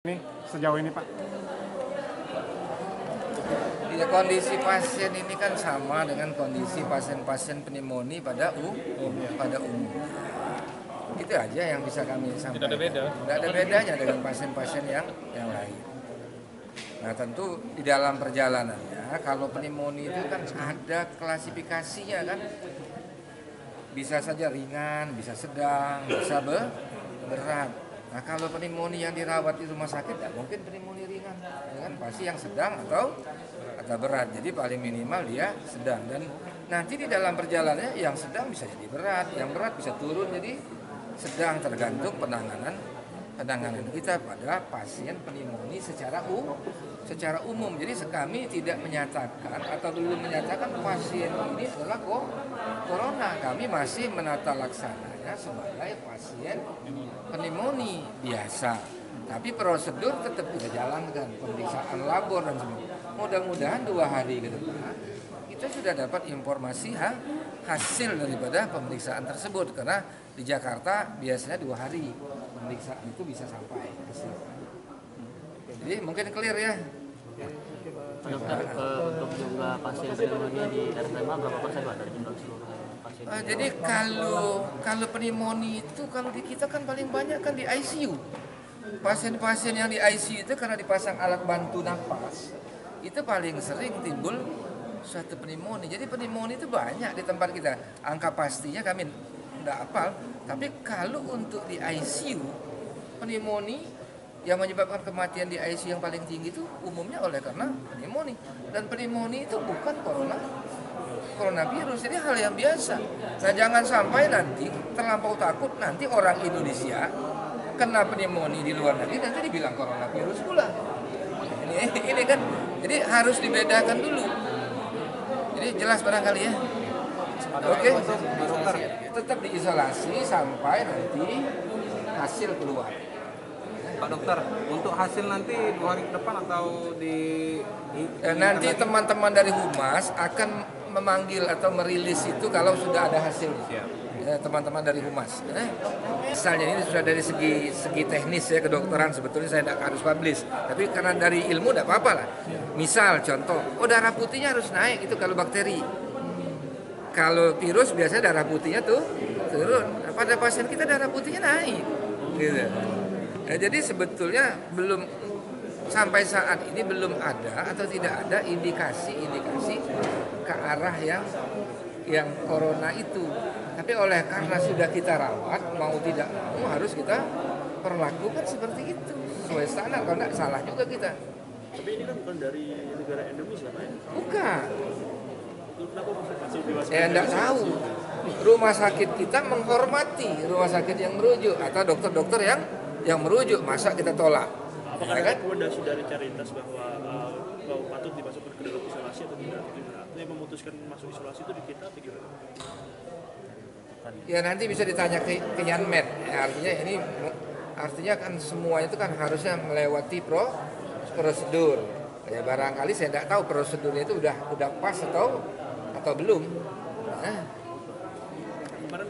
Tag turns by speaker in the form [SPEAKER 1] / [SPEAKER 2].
[SPEAKER 1] Ini sejauh ini Pak?
[SPEAKER 2] Ya, kondisi pasien ini kan sama dengan kondisi pasien-pasien pneumonia pada umum. Itu aja yang bisa kami sampaikan.
[SPEAKER 3] Tidak ada beda.
[SPEAKER 2] Tidak ada bedanya dengan pasien-pasien yang lain. Nah, tentu di dalam perjalanannya kalau pneumonia itu kan ada klasifikasinya kan. Bisa saja ringan, bisa sedang, bisa berat. Nah, kalau pneumonia yang dirawat di rumah sakit tidak mungkin pneumonia ringan, ya kan? Pasti yang sedang atau berat. Jadi paling minimal dia sedang, dan nanti di dalam perjalanannya yang sedang bisa jadi berat, yang berat bisa turun jadi sedang, tergantung penanganan kita pada pasien pneumonia secara umum. Jadi kami tidak menyatakan atau belum menyatakan pasien ini adalah corona. Kami masih menata laksananya sebagai pasien pneumonia biasa. Tapi prosedur tetap kita jalankan, pemeriksaan labor dan sebagainya. Mudah-mudahan 2 hari ke depan kita sudah dapat informasi hasil daripada pemeriksaan tersebut, karena di Jakarta biasanya 2 hari pemeriksaan itu bisa sampai hasil. Jadi mungkin clear ya.
[SPEAKER 4] Pak Dokter, untuk jumlah pasien pneumonia di RSMA berapa persen Pak dari jumlah seluruh pasien?
[SPEAKER 2] Jadi kalau pneumonia itu kalau di kita kan paling banyak kan di ICU. Pasien-pasien yang di ICU itu karena dipasang alat bantu napas, itu paling sering timbul suatu pneumonia. Jadi pneumonia itu banyak di tempat kita. Angka pastinya kami tidak hafal, tapi kalau untuk di ICU pneumonia yang menyebabkan kematian di ICU yang paling tinggi itu umumnya oleh karena pneumonia. Dan pneumonia itu bukan coronavirus, jadi hal yang biasa. Nah, jangan sampai nanti terlampau takut nanti orang Indonesia kena pneumonia di luar negeri nanti dibilang coronavirus pula. Ini kan, jadi harus dibedakan dulu. Jadi jelas barangkali ya. Oke. Tetap diisolasi sampai nanti hasil keluar.
[SPEAKER 3] Pak Dokter, untuk hasil nanti 2 hari ke depan atau
[SPEAKER 2] nanti teman-teman dari Humas akan memanggil atau merilis itu kalau sudah ada hasilnya. Teman-teman dari Humas. Misalnya ini sudah dari segi teknis ya, kedokteran sebetulnya saya tidak harus publish, tapi karena dari ilmu tidak apa-apa lah. Misal contoh, darah putihnya harus naik itu kalau bakteri. Kalau virus biasanya darah putihnya tuh turun. Pada pasien kita darah putihnya naik. Gitu. Nah, jadi sebetulnya belum sampai saat ini belum ada atau tidak ada indikasi ke arah yang corona itu. Tapi oleh karena sudah kita rawat, mau tidak mau harus kita perlakukan seperti itu sesuai standar. Kalau tidak salah juga kita.
[SPEAKER 5] Tapi ini kan bukan dari negara endemis lah Pak ya?
[SPEAKER 2] Bukan.
[SPEAKER 5] Kenapa masuk di
[SPEAKER 2] Ya tidak tahu. Rumah sakit kita menghormati rumah sakit yang merujuk atau dokter-dokter yang merujuk. Masa kita tolak?
[SPEAKER 5] Apakah
[SPEAKER 2] Ya kan?
[SPEAKER 5] rekomendasi dari Caritas bahwa patut dimasukkan ke dalam isolasi atau tidak? Atau yang memutuskan masuk isolasi itu di kita atau gimana?
[SPEAKER 2] Ya nanti bisa ditanya ke Yanmed. Ya, artinya kan semuanya itu kan harusnya melewati prosedur. Ya barangkali saya tidak tahu prosedurnya itu udah pas atau belum. Nah.
[SPEAKER 5] Kemarin